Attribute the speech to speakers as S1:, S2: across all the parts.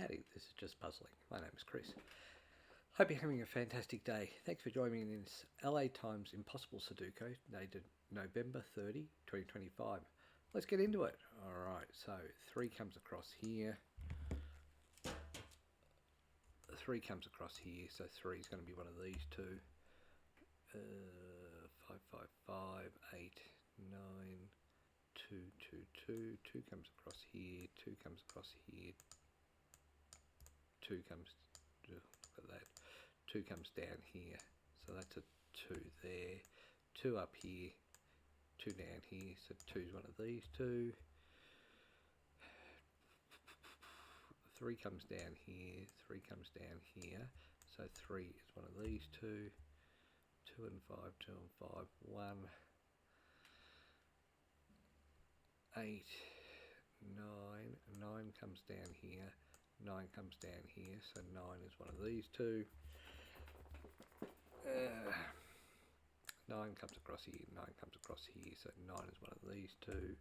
S1: Howdy, this is Just Puzzling. My name is Chris. Hope you're having a fantastic day. Thanks for joining me in this LA Times Impossible Sudoku, dated November 30, 2025. Let's get into it. Alright, so 3 comes across here. 3 comes across here, so 3 is going to be one of these two. 5, 5, 5, 8, 9, 2, 2, 2. 2 comes across here, 2 comes across here. 2 comes, look at that, 2 comes down here, so that's a 2 there, 2 up here, 2 down here, so 2 is one of these two. 3 comes down here, 3 comes down here, so 3 is one of these two. 2 and 5, 2 and 5, 1, 8, 9, 9 comes down here, 9 comes down here, so 9 is one of these two. 9 comes across here, 9 comes across here, so 9 is one of these two.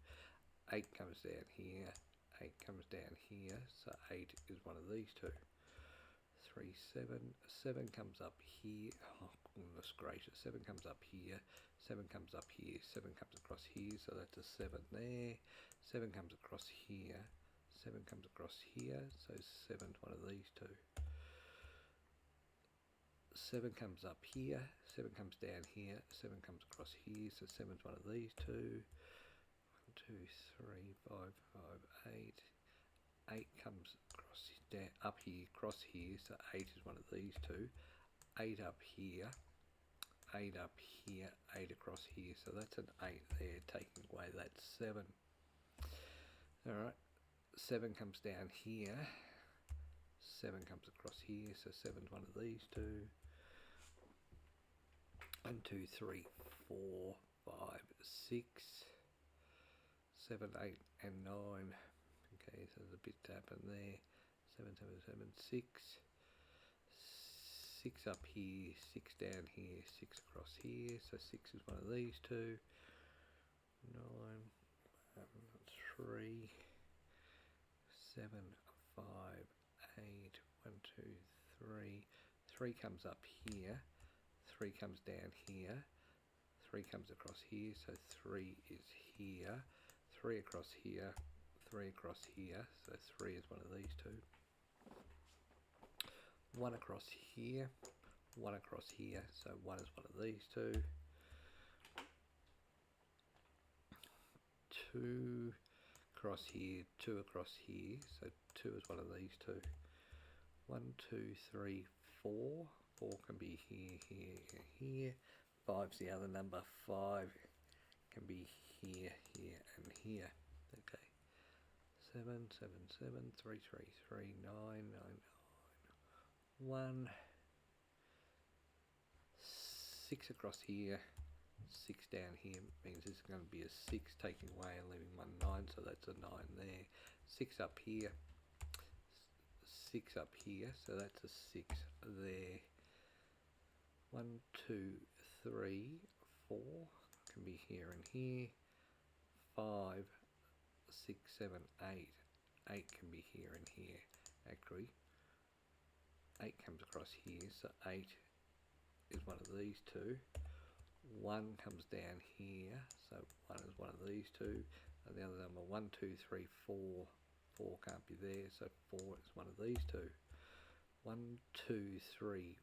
S1: 8 comes down here, 8 comes down here, so 8 is one of these two. 3, 7, 7 comes up here, oh goodness gracious, 7 comes up here, 7 comes up here, 7 comes across here, so that's a 7 there. 7 comes across here, 7 comes across here, so 7's one of these two. 7 comes up here, 7 comes down here, 7 comes across here, so 7's one of these two. 1, 2, 3, 5, 5, 8. 8 comes across down, up here, across here, so 8 is one of these two. 8 up here, 8 up here, 8 across here, so that's an 8 there, taking away that 7. Alright. 7 comes down here, 7 comes across here, so 7's one of these two. 1, 2, 3, 4, 5, 6, 7, 8 and 9. Okay, so there's a bit to happen there. 7, 7, 7, 6. 6 up here, 6 down here, 6 across here, so 6 is one of these two. 9, 3, 7, 5, 8, 1, 2, 3. 3 comes up here, 3 comes down here, 3 comes across here, so 3 is here, 3 across here, 3 across here, so 3 is one of these two. 1 across here, 1 across here, so 1 is one of these two. 2 across here, 2 across here, so 2 is one of these two. 1, 2, 3, 4. 4 can be here, here, here. 5's the other number. 5 can be here, here, and here. Okay. 7, 7, 7, 3, 3, 3, 9, 9, 9, 1. 6 across here. 6 down here means this is going to be a 6, taking away and leaving 1 9, so that's a 9 there. 6 up here, 6 up here, so that's a 6 there. 1, 2, 3, 4 can be here and here. 5, 6, 7, 8. 8 can be here and here. Actually, 8 comes across here, so 8 is one of these two. 1 comes down here, so 1 is one of these two, and the other number 1, 2, 3, 4. 4 can't be there, so 4 is one of these two. 1, 2, 3,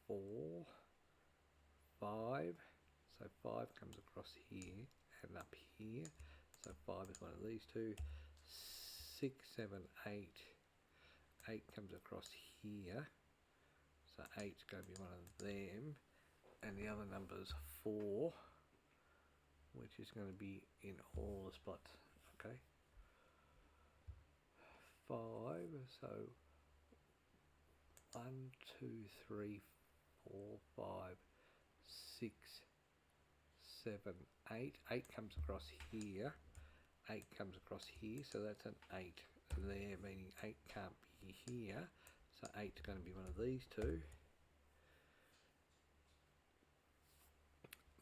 S1: 4, 5. So 5 comes across here and up here, so 5 is one of these two. 6, 7, 8. 8 comes across here, so 8 is going to be one of them. And the other number's 4, which is going to be in all the spots. Okay. 5, so 1, 2, 3, 4, 5, 6, 7, 8. 8 comes across here. 8 comes across here, so that's an 8 there, meaning 8 can't be here. So 8 is going to be one of these two.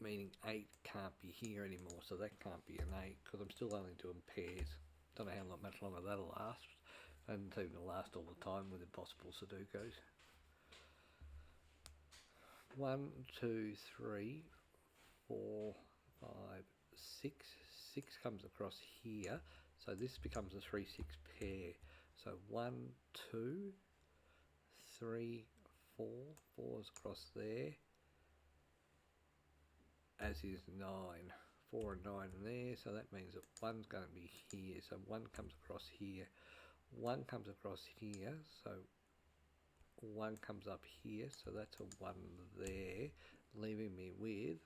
S1: Meaning 8 can't be here anymore, so that can't be an 8 because I'm still only doing pairs. Don't know how much longer that'll last. and seem to last all the time with impossible Sudokus. 1, 2, 3, 4, 5, 6. 6 comes across here, so this becomes a 3, 6 pair. So 1, 2, 3, 4. 4's across there, as is 9. 4 and 9 there, so that means that 1's going to be here. So 1 comes across here, 1 comes across here, so 1 comes up here, so that's a 1 there, leaving me with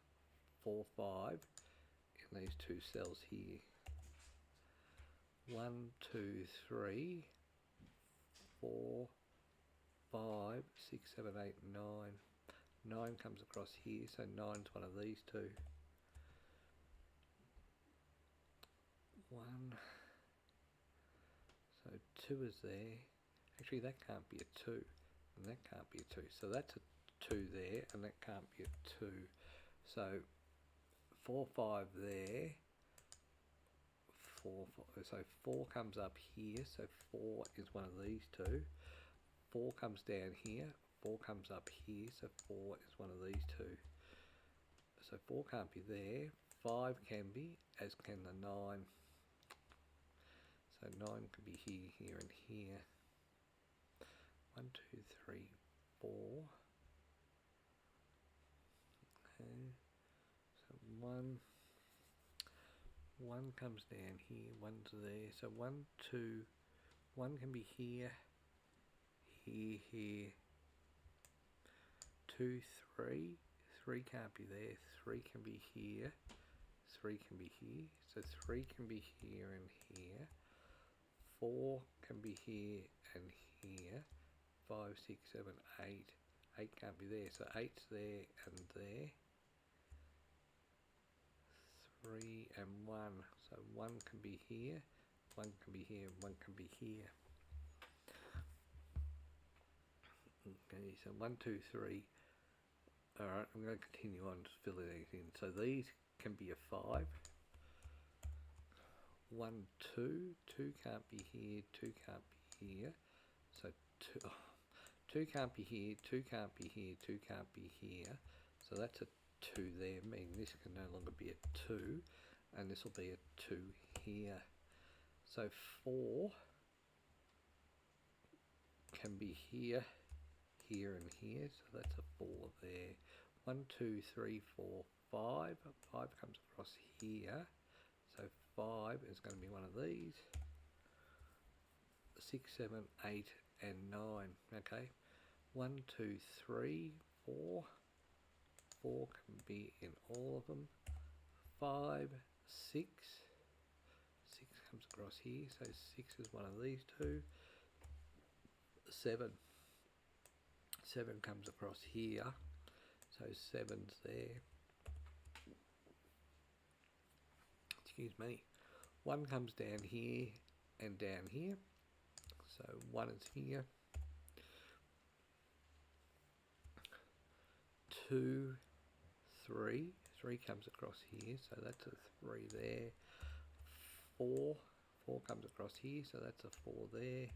S1: 4, 5 in these two cells here. 1, 2, 3, 4, 5, 6, 7, 8, 9. 9 comes across here, so 9's one of these two. 1, so 2 is there. Actually, that can't be a 2, and that can't be a 2. So that's a 2 there, and that can't be a 2. So 4, 5 there. 4, 4, so 4 comes up here, so 4 is one of these two. 4 comes down here, 4 comes up here, so 4 is one of these two. So 4 can't be there, 5 can be, as can the 9. So 9 could be here, here and here. 1, 2, 3, 4. Okay. So 1 comes down here, 1's there. So 1, 2, 1 can be here, here, here. 2, 3. 3 can't be there. 3 can be here. 3 can be here. So 3 can be here and here. 4 can be here and here. 5, 6, 7, 8. 8 can't be there. So 8's there and there. 3 and 1. So 1 can be here. 1 can be here. 1 can be here. Okay, so 1, 2, 3. Alright, I'm going to continue on to fill these in. So these can be a 5. 1, 2. 2 can't be here. 2 can't be here. So 2 can't be here. 2 can't be here. 2 can't be here. So that's a 2 there, meaning this can no longer be a 2. And this will be a 2 here. So 4 can be here, here and here, so that's a 4 there. 1, 2, 3, 4, 5. 5 comes across here, so 5 is going to be one of these. 6, 7, 8 and 9. Okay, 1, 2, 3, 4. 4 can be in all of them. 5, 6. 6 comes across here, so 6 is one of these two. 7. 7 comes across here, so 7's there. Excuse me. 1 comes down here and down here, so 1 is here. 2, 3. 3 comes across here, so that's a 3 there. 4. 4 comes across here, so that's a 4 there.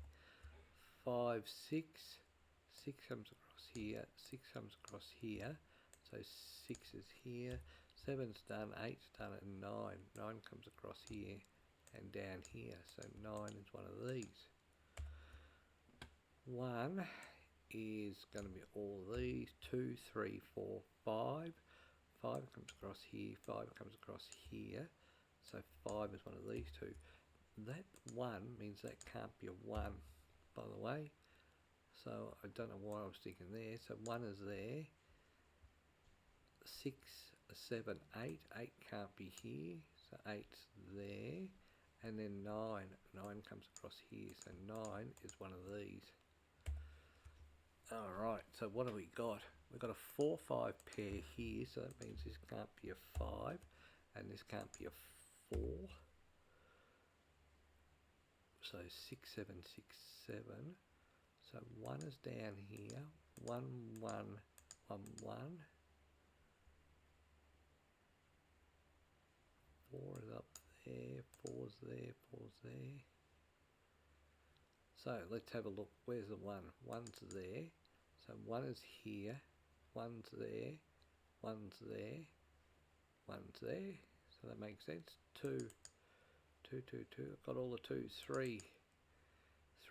S1: 5, 6. 6 comes across here, 6 comes across here, so 6 is here. 7's done, 8's done, and 9. 9 comes across here and down here, so 9 is one of these. 1 is going to be all these. 2, 3, 4, 5. 5 comes across here, 5 comes across here, so 5 is one of these two. That 1 means that can't be a 1, by the way. So I don't know why I was sticking there. So 1 is there. 6, 7, 8. 8 can't be here, so 8's there. And then 9. 9 comes across here, so 9 is one of these. Alright, so what have we got? We've got a 4, 5 pair here, so that means this can't be a 5, and this can't be a 4. So 6, 7, 6, 7. So 1 is down here, 1, 1, 1, 1. 4 is up there, 4's there, 4's there. So let's have a look. Where's the 1? 1's there. So 1 is here. 1's there. 1's there. 1's there. So that makes sense. 2. 2, 2, 2. I've got all the 2's. 3.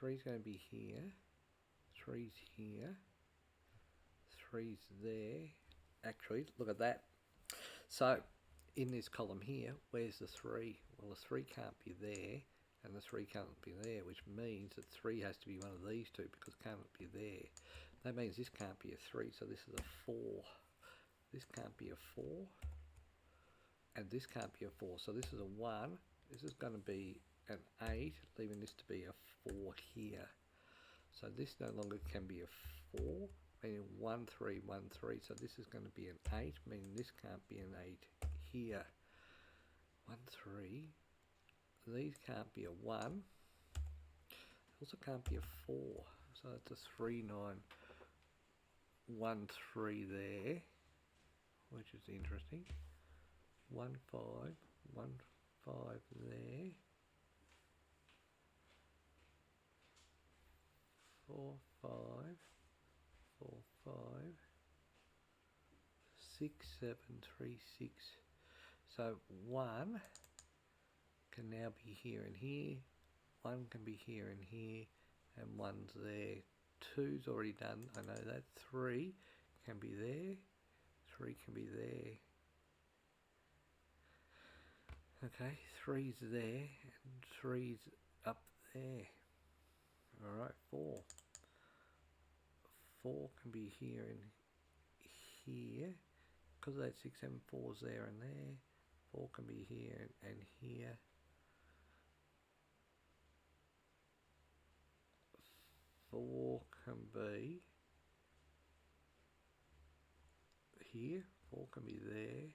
S1: 3's going to be here. 3's here. 3's there. Actually, look at that. So in this column here, where's the 3? Well, the 3 can't be there, and the 3 can't be there, which means that 3 has to be one of these two because it can't be there. That means this can't be a 3, so this is a 4. This can't be a 4, and this can't be a 4. So this is a 1. This is going to be an 8, leaving this to be a 4 here. So this no longer can be a 4, meaning 1, 3, 1, 3. So this is going to be an 8, meaning this can't be an 8 here. 1, 3. These can't be a 1. Also can't be a 4. So it's a 3, 9, 1, 3 there, which is interesting. 1, 5, 1, 5 there. 4, 5, 4, 5, 6, 7, 3, 6. So 1 can now be here and here. 1 can be here and here, and 1's there. 2's already done. I know that. 3 can be there. 3 can be there. Okay, 3's there, and 3's up there. Alright, 4. 4 can be here and here. Because of that 6, 7, 4's there and there. 4 can be here and here. 4 can be here. 4 can be there.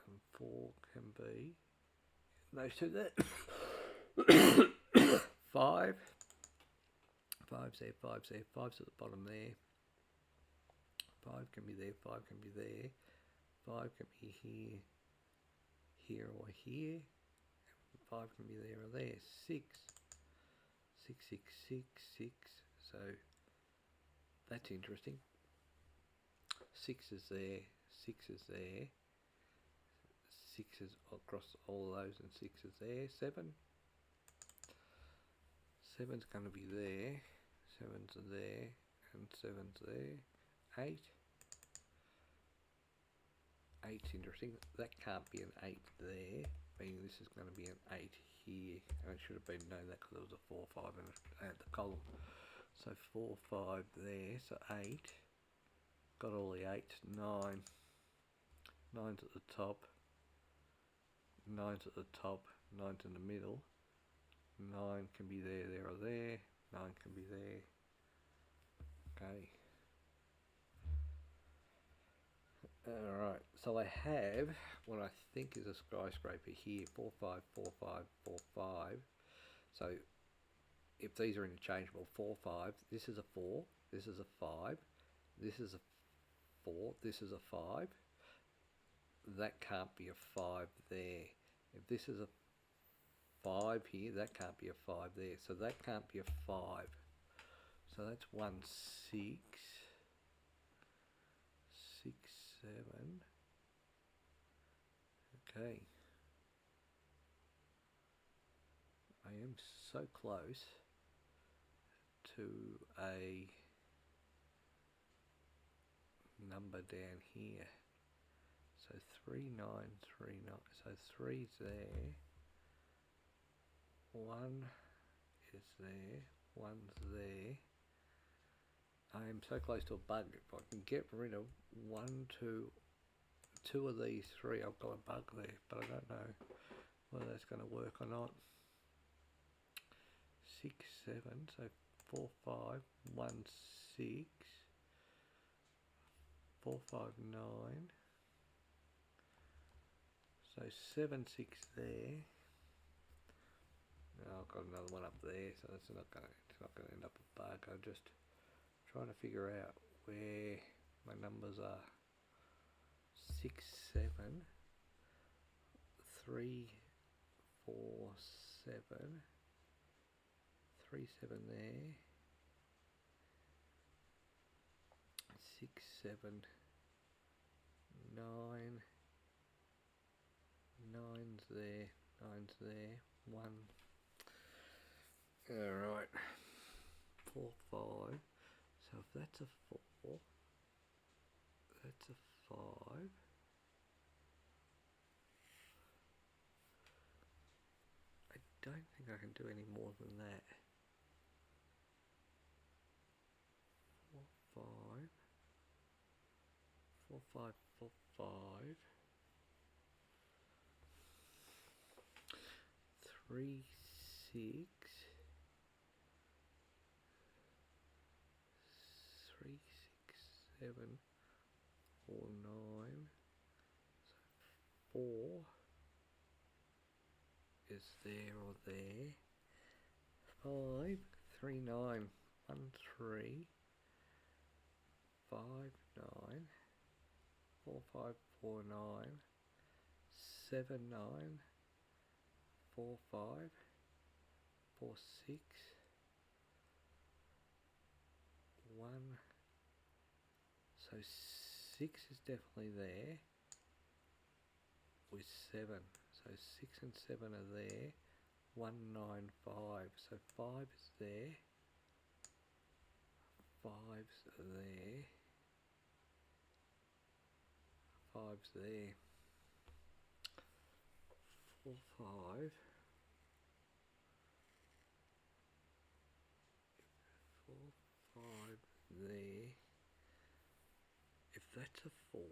S1: And 4 can be those two there. 5. 5's there, 5's there, 5's at the bottom there. 5 can be there, 5 can be there. 5 can be here, here or here. 5 can be there or there. 6. 6, 6, 6, 6. So that's interesting. 6 is there, 6 is there. 6 is across all of those, and 6 is there. 7. 7's going to be there. 7's there, and 7's there. 8. 8's interesting. That can't be an 8 there, meaning this is going to be an 8 here. And it should have been known that because there was a 4, 5 at the column. So 4, 5 there, so 8. Got all the 8's. 9. 9's at the top. 9's at the top. 9's in the middle. 9 can be there, there or there. 9 can be there. Okay. Alright, so I have what I think is a skyscraper here. 4, 5, 4, 5, 4, 5. So if these are interchangeable, 4, 5, this is a 4, this is a 5, this is a 4, this is a 5. That can't be a 5 there. If this is a 5 here, that can't be a 5 there. So that can't be a 5. So that's 1, 6, 6, 7. Okay. I am so close to a number down here. So 3, 9, 3, 9. So 3's there. 1 is there. 1's there. I am so close to a bug. If I can get rid of 1, 2 of these 3, I've got a bug there, but I don't know whether that's going to work or not. 6, 7, so 4, 5, 1, 6, 4, 5, 9. So 7, 6 there. Oh, I've got another one up there, so it's not going to end up a bug. I'm just trying to figure out where my numbers are. 6, 7, 3, 4, 7, 3 7 there, 6 7 9, 9's there, 9's there, 1. Alright, 4 5. So if that's a 4, that's a 5. I don't think I can do any more than that. 4 5, 4 5 4 5, 3 6, 3 6 7 4 9. So 4 is there or there. 5 3 9 1 3 5 9 4 5 4 9 7 9 4 5 4 6 1. So 6 is definitely there with 7. So 6 and 7 are there. 1 9 5. So 5 is there. 5's there. 5's there. 4 5. 4 5 there. If that's a 4,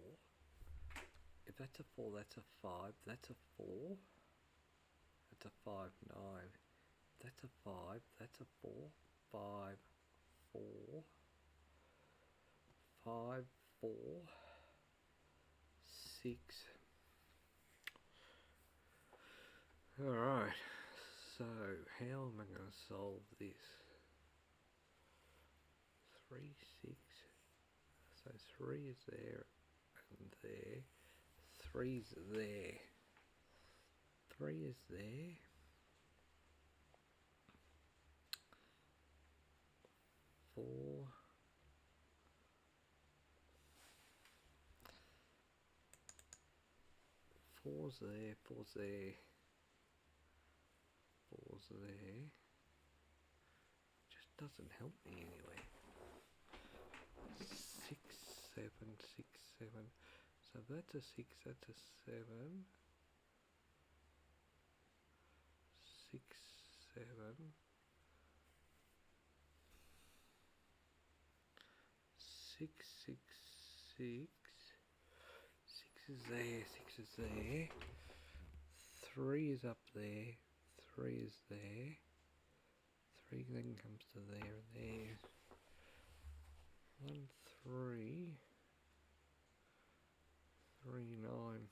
S1: if that's a 4, that's a 5. That's a 4. That's a 5 9. That's a 5. That's a 4. 5 4. 5 4 6. Alright, so how am I going to solve this? 3 6. So 3 is there and there. 3's there. 3 is there. 4. 4's there. 4's there. 4's there. Just doesn't help me anyway. 6 7 6 7. So that's a 6. That's a 7. 6 7. 6 6 6. 6 is there. 6 is there. 3 is up there. 3 is there. 3 then comes to there and there. 1 3 3 9.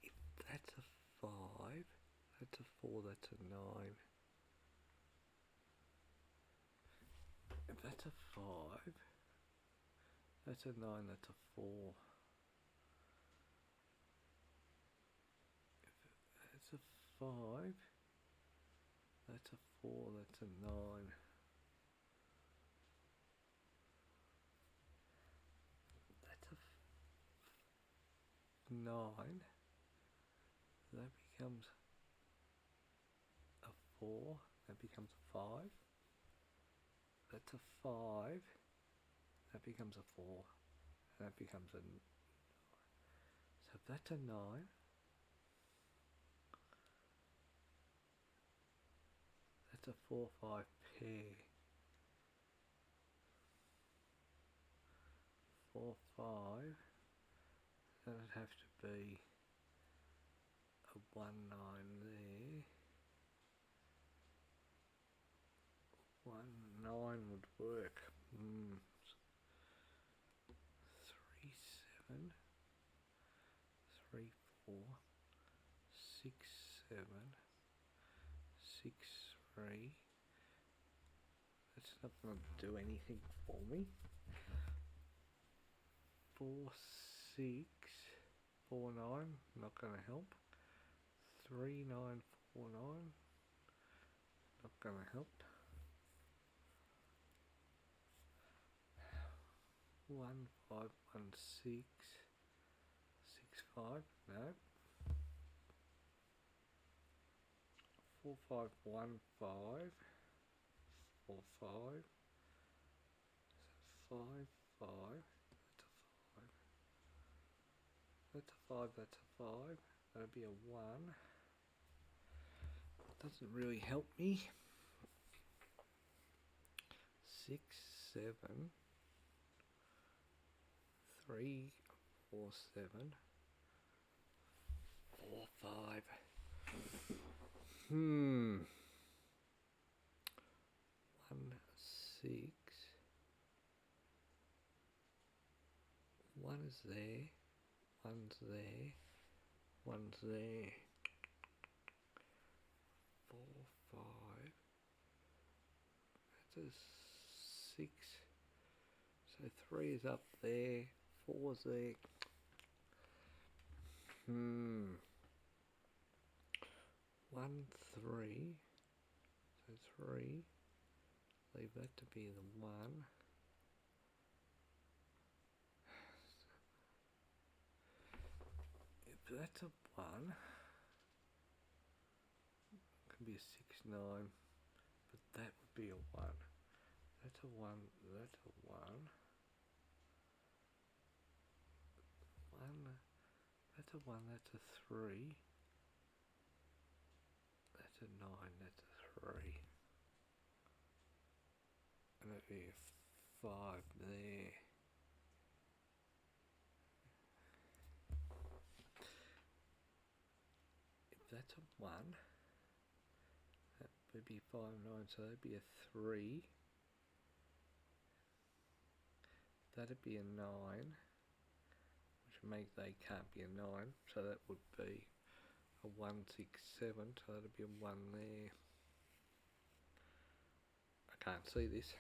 S1: If that's a 5, that's a 4, that's a 9. If that's a 5, that's a 9, that's a 4. If that's a 5, that's a 4, that's a 9. That's a 9. That becomes a 4. That becomes a 5. That's a 5. That becomes a 4. And that becomes a 9. So if that's a 9, that's a 4 5 pair. 4 5. That would have to be a 1 9 there. 1 9 would work. 3 7. 3 4. 6 7. 6 3. That's not going to do anything for me. 4 6 4 9. Not going to help. 3949. Not gonna help. 151665. No. 4515. 45. So 55. That's a 5. That's a 5. That's a 5. That'll be a 1. Doesn't really help me. 6, 7, 3, 4, 7, 4, 5. 1, 6. 1 is there. 1's there. 1's there. 4, 5. That's a 6. So 3 is up there. 4's there. 1, 3. So 3. Leave that to be the 1. If that's a 1, it can be a 6, 9, but that would be a 1. That's a 1, that's a 1. 1, that's a 1, that's a 3. That's a 9, that's a 3. And that'd be a 5 there. If that's a 1, that would be 5, 9, so that'd be a 3. That'd be a 9, which makes they can't be a 9, so that would be a 1, 6, 7, so that'd be a 1 there. I can't see this.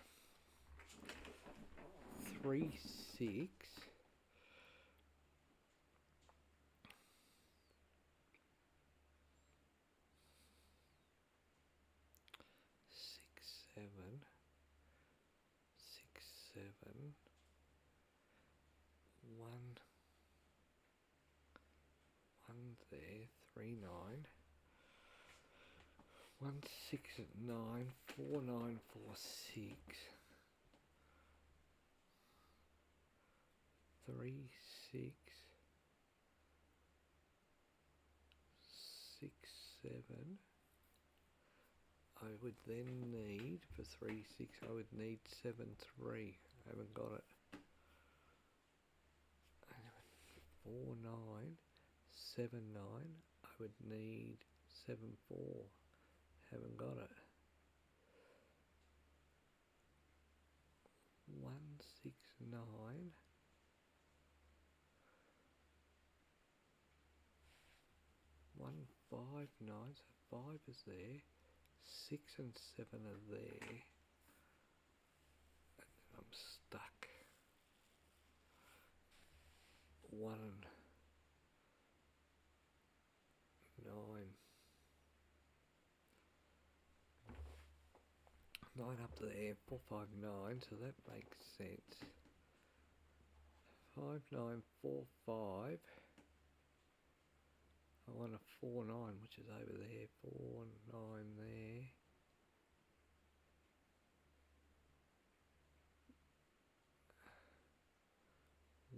S1: 3, 6. 7, 6, 7, 1, 1 there, 3, 9, 1, 6, 9, 4, 9, 4, 6, 3, 6, 6, 7. I would then need, for 3, 6, I would need 7, 3. I haven't got it. 4, 9, 7, 9. I would need 7, 4. Haven't got it. 1, 6, 9. 1, 5, 9. So 5 is there. 6 and 7 are there. And then I'm stuck. 1 and 9. 9 up there, 4, 5, 9, so that makes sense. 5, 9, 4, 5. I want a 4, 9, which is over there. 4, 9 there.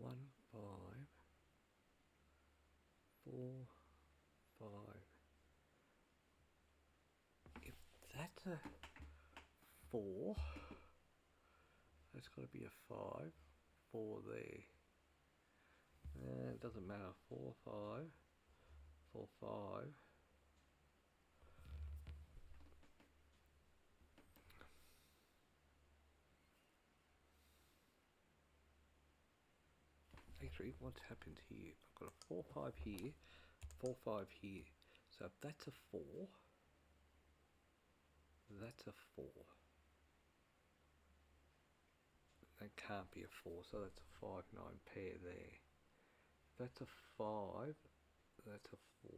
S1: One, 5, 4, 5. If that's a 4, that's got to be a 5. 4 there. It doesn't matter. 4, 5. 4, 5. Actually, what's happened here? I've got a 4, 5 here, 4, 5 here. So if that's a 4, that's a 4. That can't be a 4, so that's a 5, 9 pair there. If that's a 5, that's a 4.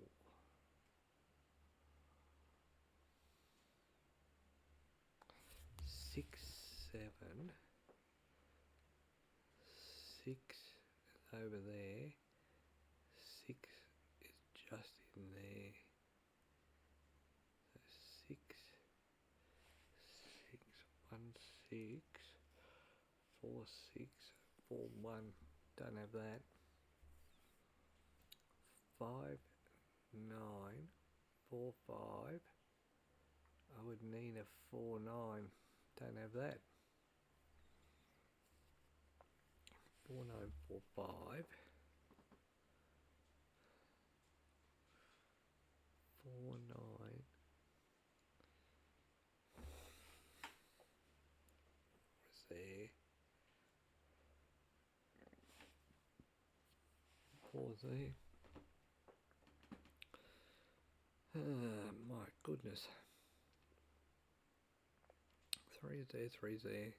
S1: 7. 6 is over there. 6 is just in there. So 6, 6, 1, 6, 4, 6, 4, 1. Don't have that. 5, 9, 4, 5. I would need a 4, 9. Don't have that. 4, 9, 4, 5. 4, 9. What's there? 4's there. My goodness. 3's there, 3's there.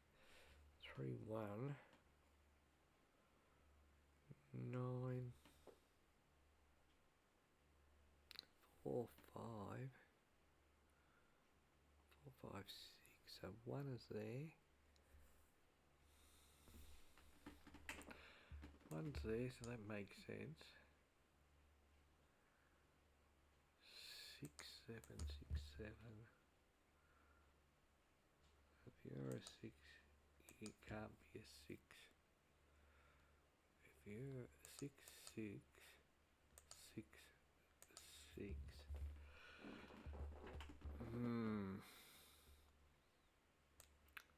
S1: 3, 1. 9. 4, 5. 4, 5, 6. So 1 is there. 1's there, so that makes sense. 6, 7, 6, 7. If you're a 6, you can't be a 6. If you're a 6, 6, 6, 6.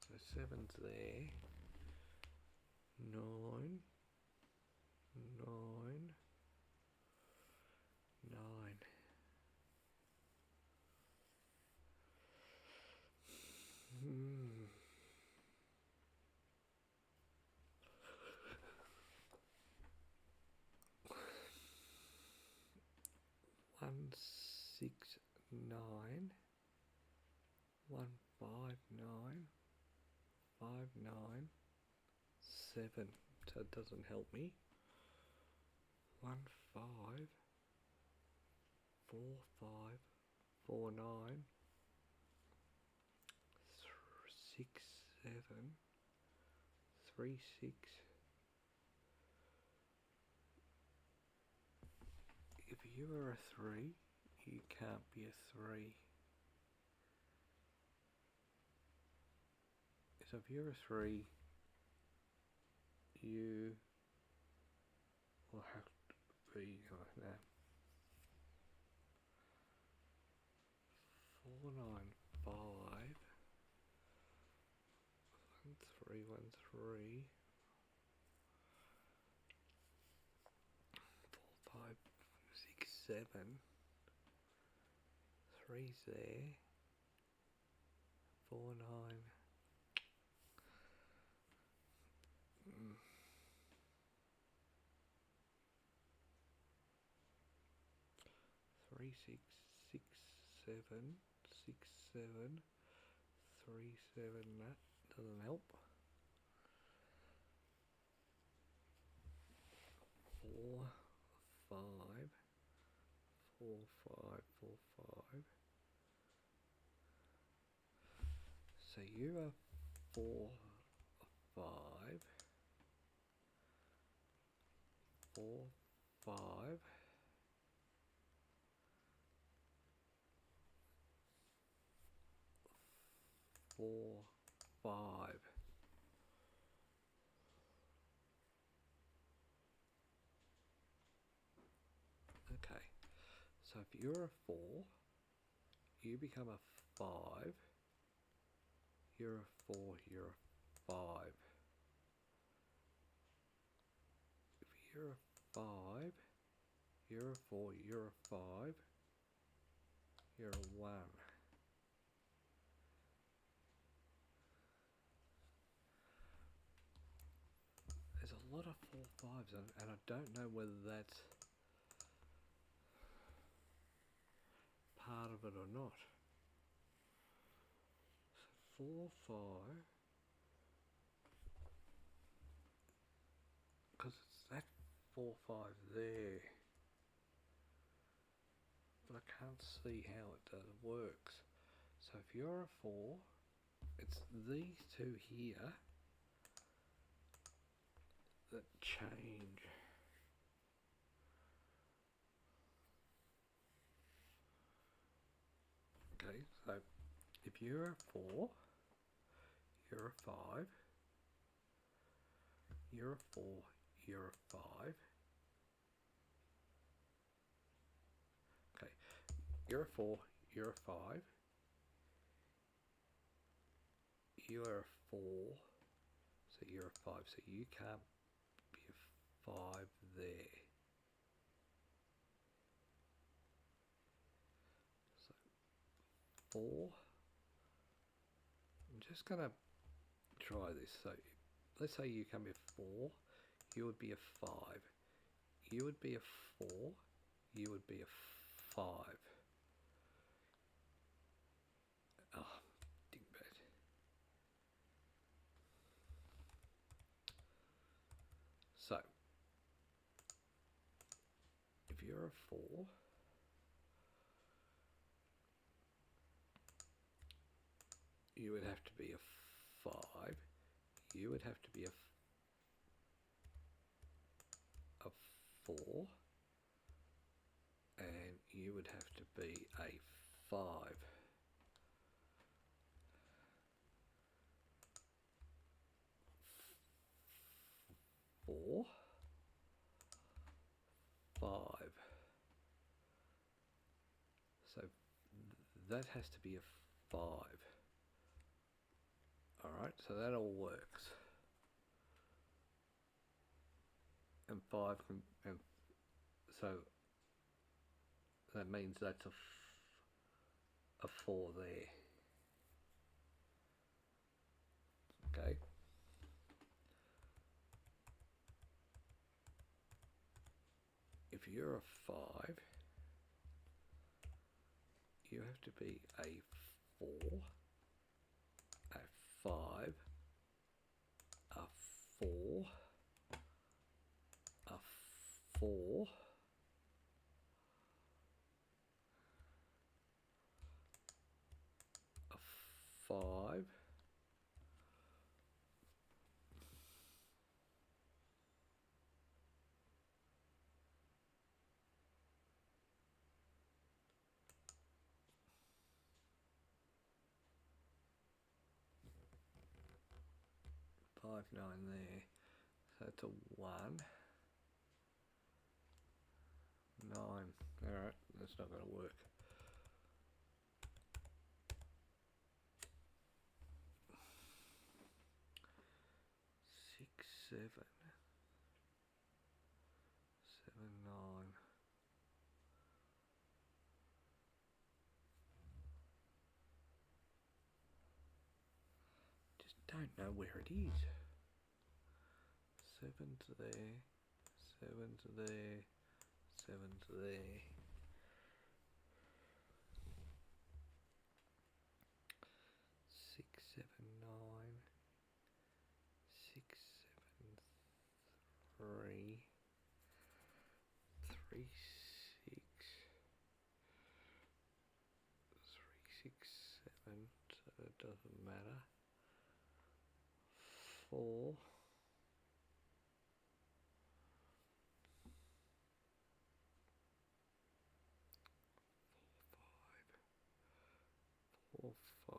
S1: So 7's there. 9, 9, 9. 1, 6, 9. 1, 5, 9. 5, 9. 7. So it doesn't help me. 1, 5. 4, 5. 4, 9. 6, 7. 3, 6. If you are a 3, you can't be a 3. So if you're a 3, you will have to be like that. 4, 9, 5. 1, 3, 1, 3. 4, 5, 6, 7. 3's there. 4, 9. 3, 6, 6, 7, 6, 7, 3, 7, that doesn't help. 4, 5, 4, 5, 4, 5. So you are 4, 5, 4, 5. 4, 5. Okay, so if you're a 4, you become a 5. You're a 4, you're a 5. If you're a 5, you're a 4, you're a 5. You're a 1. There's a lot of 4, 5s, and I don't know whether that's part of it or not. So 4, 5, because it's that 4, 5 there, but I can't see how it works. So if you're a 4, it's these two here that change. Okay, so if you're a 4, you're a 5, you're a 4, you're a 5. Okay, you're a 4, you're a 5, you are a 4, so you're a 5, so you can't be a 5 there. So 4, I'm just going to try this. So let's say you come here 4, you would be a 5, you would be a 4, you would be a 5. Oh, dingbat. So if you're a 4, you would have to be a 5, you would have to be a 4, and you would have to be a 5. 4, 5. So that has to be a 5. Alright, so that all works. And 5 can, and so that means that's a 4 there. Okay. If you're a 5, you have to be a 4, a 5, a 4, a 4, a 5, five, 9 there. So it's a 1, 9. Alright, that's not going to work. 6, 7, 7, 9. Just don't know where it is. 7's there, 7's there, 7's there. 6, 7, 9, 6, 7, 3, 3, 6, 3, 6, 7, so it doesn't matter. 4, 4, 5.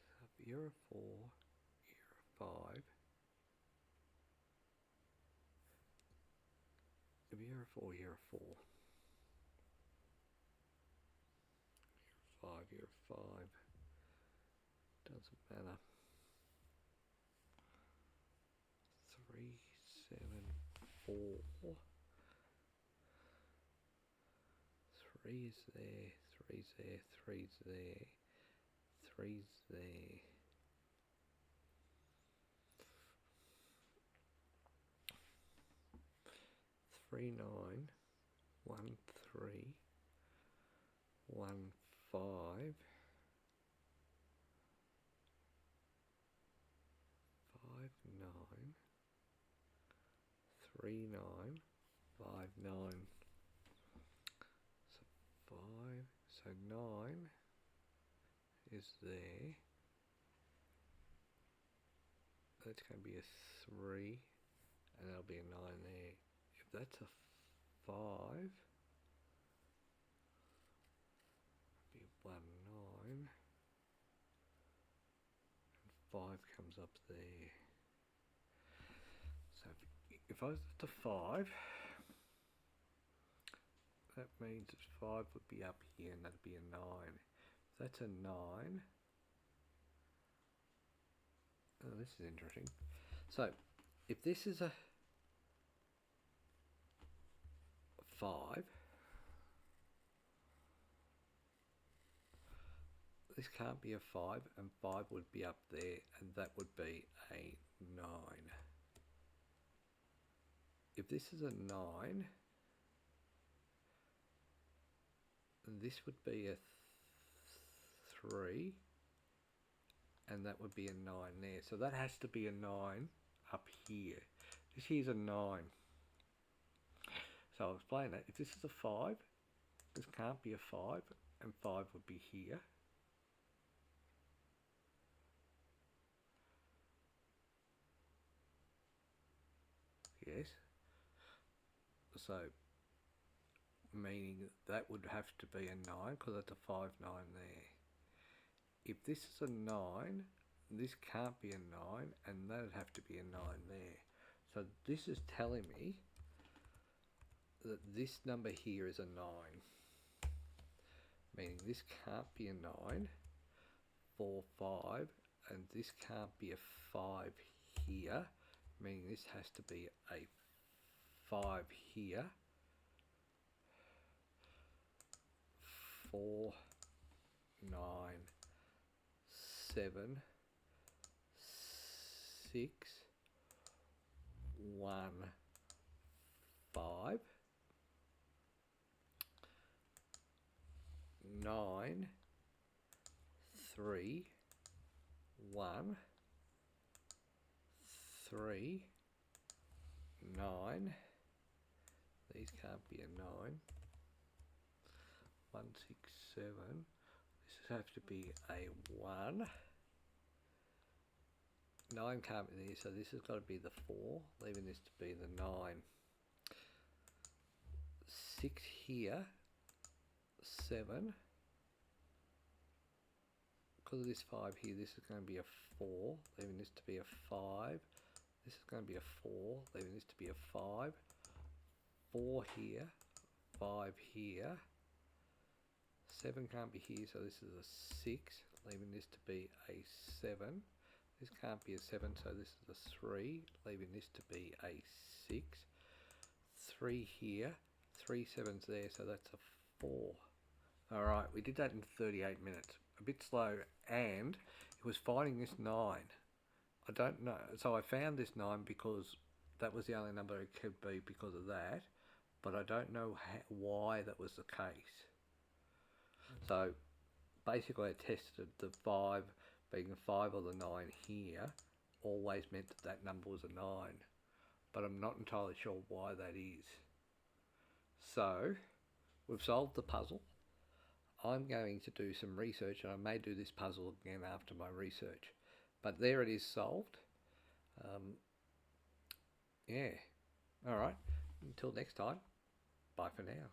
S1: So you're a 4, you're a 5. If you're a 4, you're a 4. You're a 5, you're a 5. Doesn't matter. 3, 7, 4. 3 is there, 3's there, 3's there, 3's there. 3, 9, 1, 3, 1, 5, 5, 9, 3, 9, 5, 9. So 9 is there. That's going to be a 3, and there'll be a 9 there. If that's a 5, be 1, 9, and 5 comes up there. So if I was at the 5, that means that 5 would be up here, and that'd be a 9. If that's a 9, oh, this is interesting. So if this is a 5, this can't be a 5, and 5 would be up there, and that would be a 9. If this is a 9, this would be a 3, and that would be a 9 there. So that has to be a 9 up here. This here's a 9. So I'll explain that. If this is a 5, this can't be a 5, and 5 would be here. Yes. So meaning that would have to be a 9, because that's a 5, 9 there. If this is a 9, this can't be a 9, and that'd have to be a 9 there. So this is telling me that this number here is a 9, meaning this can't be a 9, 4, 5, and this can't be a 5 here, meaning this has to be a 5 here, 4, 9, 7, 6, 1, 5, 9, 3, 1, 3, 9. These can't be a 9. 1, 6, 7. This has to be a 1. 9 can't be there, so this has got to be the 4, leaving this to be the 9. 6 here, 7. Because of this 5 here, this is going to be a 4, leaving this to be a 5. This is going to be a 4, leaving this to be a 5. 4 here, 5 here. 7 can't be here, so this is a 6, leaving this to be a 7. This can't be a 7, so this is a 3, leaving this to be a 6. 3 here, 3 7s there, so that's a 4. Alright, we did that in 38 minutes. A bit slow, and it was finding this 9. I don't know, so I found this 9 because that was the only number it could be because of that, but I don't know why that was the case. So basically I tested the 5 being the 5 or the 9 here always meant that that number was a 9, but I'm not entirely sure why that is. So we've solved the puzzle. I'm going to do some research, and I may do this puzzle again after my research, but there it is, solved. Yeah, alright, until next time, bye for now.